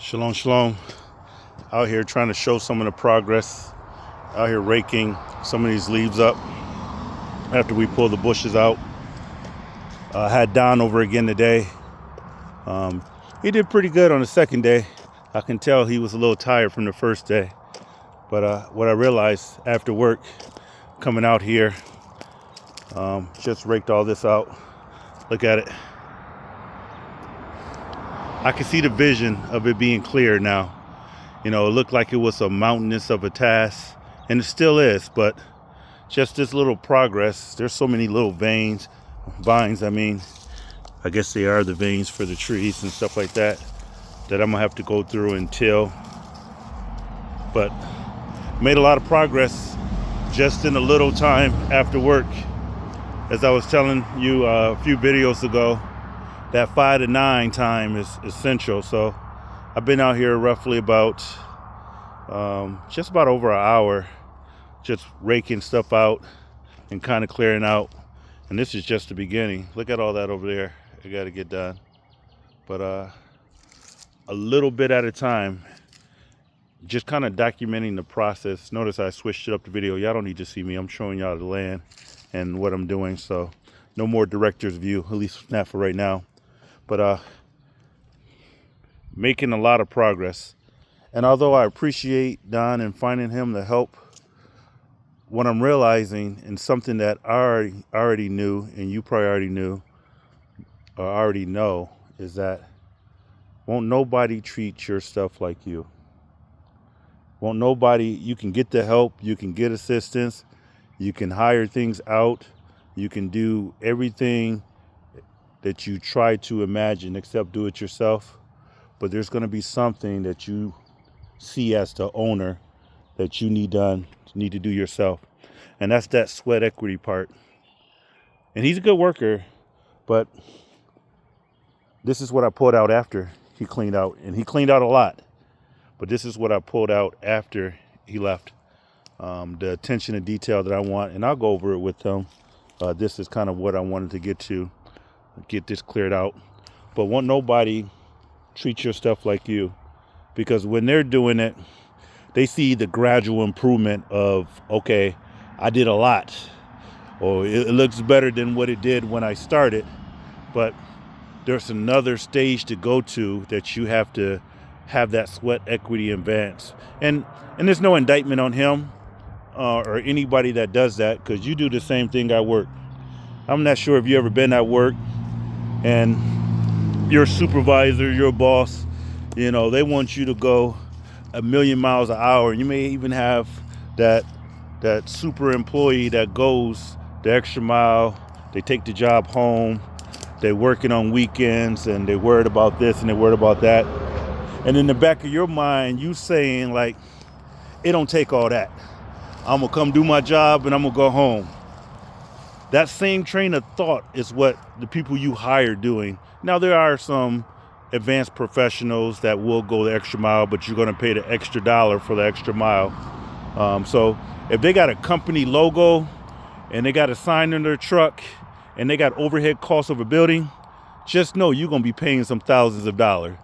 Shalom, shalom. Out here trying to show some of the progress. Out here raking some of these leaves up after we pull the bushes out. Had Don over again today. He did pretty good on the second day. I can tell he was a little tired from the first day. But what I realized after work, coming out here, just raked all this out. Look at it. I can see the vision of it being clear now. You know, it looked like it was a mountainous of a task, and it still is, but just this little progress. There's so many little vines, I guess they are the veins for the trees and stuff like that, that I'm gonna have to go through and till. But made a lot of progress just in a little time after work. As I was telling you a few videos ago, that 5 to 9 time is essential. So I've been out here roughly about just about over an hour, just raking stuff out and kind of clearing out. And this is just the beginning. Look at all that over there. I got to get done. But a little bit at a time, just kind of documenting the process. Notice I switched it up the video. Y'all don't need to see me. I'm showing y'all the land and what I'm doing. So no more director's view, at least not for right now. But making a lot of progress. And although I appreciate Don and finding him the help, what I'm realizing, and something that I already knew, and you probably already knew or already know, is that won't nobody treat your stuff like you. Won't nobody, you can get the help, you can get assistance, you can hire things out, you can do everything that you try to imagine except do it yourself. But there's going to be something that you see as the owner that you need to do yourself. And that's that sweat equity part. And he's a good worker, but this is what I pulled out after he cleaned out. And he cleaned out a lot. But this is what I pulled out after he left. The attention to detail that I want. And I'll go over it with him. This is kind of what I wanted to get this cleared out. But won't nobody treat your stuff like you, because when they're doing it, they see the gradual improvement of, okay, I did a lot, or it looks better than what it did when I started. But there's another stage to go to that you have to have that sweat equity advance. And there's no indictment on him or anybody that does that, because you do the same thing at work. I'm not sure if you ever been at work and your supervisor, your boss, you know, they want you to go 1,000,000 miles an hour. And you may even have that super employee that goes the extra mile. They take the job home. They're working on weekends and they're worried about this and they're worried about that. And in the back of your mind, you saying like, it don't take all that. I'm gonna come do my job and I'm gonna go home. That same train of thought is what the people you hire doing. Now, there are some advanced professionals that will go the extra mile, but you're going to pay the extra dollar for the extra mile. So if they got a company logo and they got a sign in their truck and they got overhead costs of a building, just know you're going to be paying some thousands of dollars.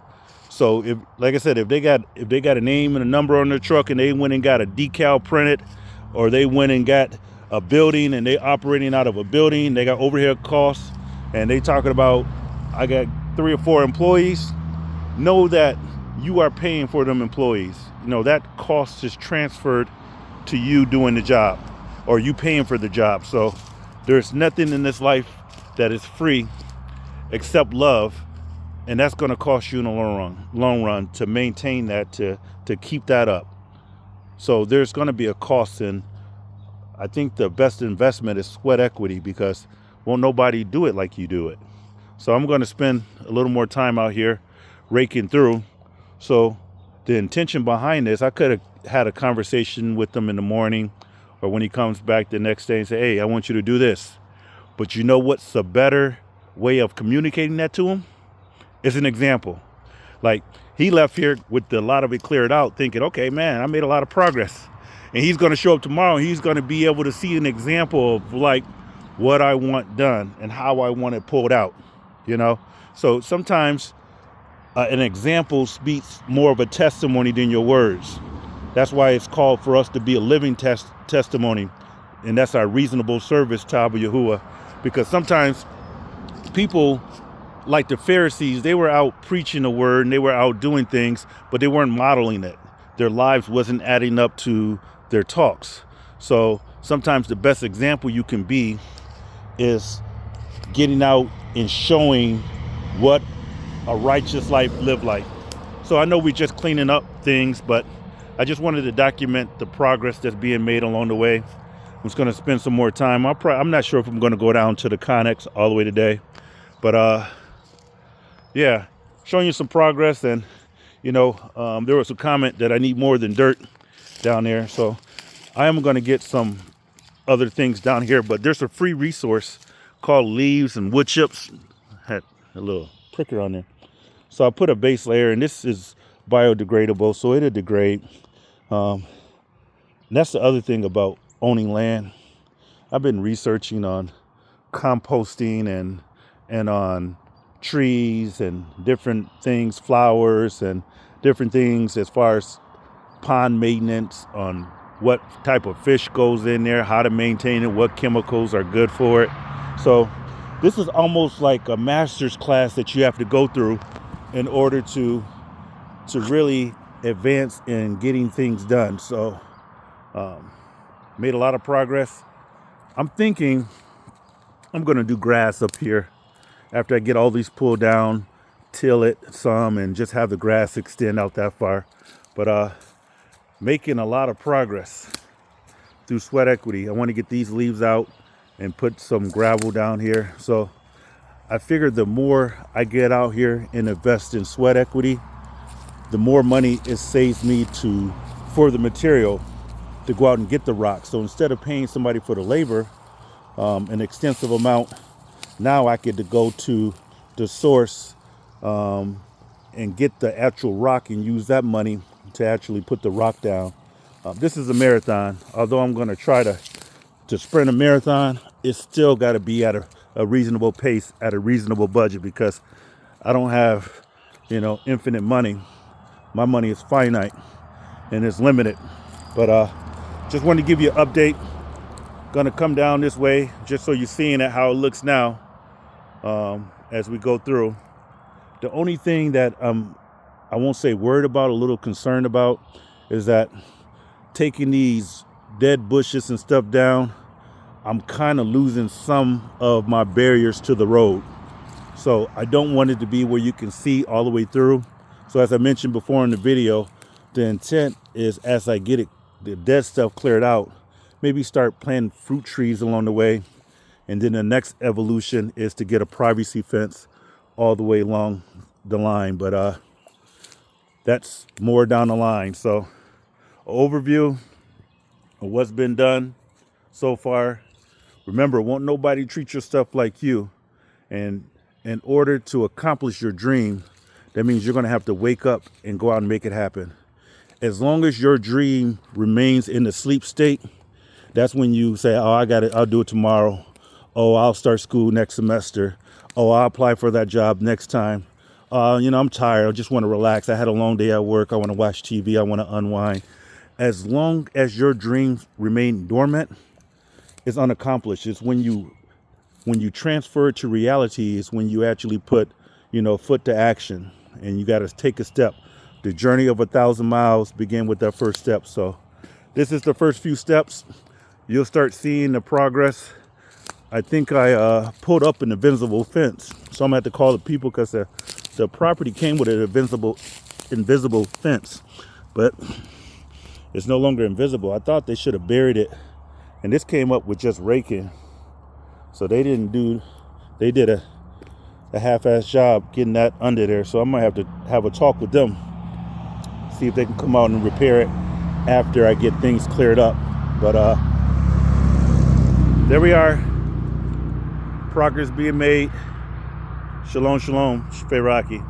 So if, like I said, if they got a name and a number on their truck and they went and got a decal printed, or they went and got a building and they operating out of a building, they got overhead costs, and they talking about, I got 3 or 4 employees, know that you are paying for them employees. You know, that cost is transferred to you doing the job, or you paying for the job. So there's nothing in this life that is free except love, and that's going to cost you in the long run to maintain that, to keep that up. So there's going to be a cost, and I think the best investment is sweat equity, because won't nobody do it like you do it. So I'm going to spend a little more time out here raking through. So the intention behind this, I could have had a conversation with them in the morning, or when he comes back the next day and say, hey, I want you to do this. But you know what's a better way of communicating that to him? It's an example. Like, he left here with a lot of it cleared out, thinking, okay, man, I made a lot of progress. And he's going to show up tomorrow. And he's going to be able to see an example of like what I want done and how I want it pulled out, you know? So sometimes An example speaks more of a testimony than your words. That's why it's called for us to be a living testimony. And that's our reasonable service to Abba Yahuwah. Because sometimes people, like the Pharisees, they were out preaching the word and they were out doing things, but they weren't modeling it. Their lives wasn't adding up to their talks. So sometimes the best example you can be is getting out and showing what a righteous life lived like. So I know we're just cleaning up things, but I just wanted to document the progress that's being made along the way. I'm just going to spend some more time. I'm not sure if I'm going to go down to the Connex all the way today, but yeah, showing you some progress. And there was a comment that I need more than dirt down there, so I am going to get some other things down here. But there's a free resource called Leaves and Wood Chips. Had a little pricker on there, so I put a base layer, and this is biodegradable, so it'll degrade. And that's the other thing about owning land. I've been researching on composting and on trees and different things, flowers and different things as far as pond maintenance, on what type of fish goes in there, how to maintain it, what chemicals are good for it. So this is almost like a master's class that you have to go through in order to really advance in getting things done. So made a lot of progress. I'm thinking I'm going to do grass up here after I get all these pulled down, till it some, and just have the grass extend out that far. But making a lot of progress through Sweat Equity. I want to get these leaves out and put some gravel down here. So I figured the more I get out here and invest in Sweat Equity, the more money it saves me for the material to go out and get the rock. So instead of paying somebody for the labor, an extensive amount, now I get to go to the source and get the actual rock and use that money to actually put the rock down. This is a marathon. Although I'm going to try to sprint a marathon, it's still got to be at a reasonable pace, at a reasonable budget, because I don't have, infinite money. My money is finite and it's limited. But just wanted to give you an update. Gonna come down this way just so you're seeing it, how it looks now as we go through. The only thing that I won't say worried about, a little concerned about, is that taking these dead bushes and stuff down, I'm kind of losing some of my barriers to the road. So I don't want it to be where you can see all the way through. So as I mentioned before in the video, the intent is, as I get the dead stuff cleared out, maybe start planting fruit trees along the way. And then the next evolution is to get a privacy fence all the way along the line. But that's more down the line. So overview of what's been done so far. Remember, won't nobody treat your stuff like you. And in order to accomplish your dream, that means you're going to have to wake up and go out and make it happen. As long as your dream remains in the sleep state, that's when you say, oh, I'll do it tomorrow. Oh, I'll start school next semester. Oh, I'll apply for that job next time. I'm tired. I just want to relax. I had a long day at work. I want to watch TV. I want to unwind. As long as your dreams remain dormant, it's unaccomplished. It's when you transfer it to reality, is when you actually put, foot to action, and you got to take a step. The journey of 1,000 miles begin with that first step. So this is the first few steps. You'll start seeing the progress. I think I pulled up an invisible fence, so I'm gonna have to call the people, because the property came with an invisible fence, but it's no longer invisible. I thought they should have buried it, and this came up with just raking. So they did a half-ass job getting that under there. So I'm gonna have to have a talk with them, see if they can come out and repair it after I get things cleared up. But there we are. Progress being made. Shalom, shalom. Shfei Rocky.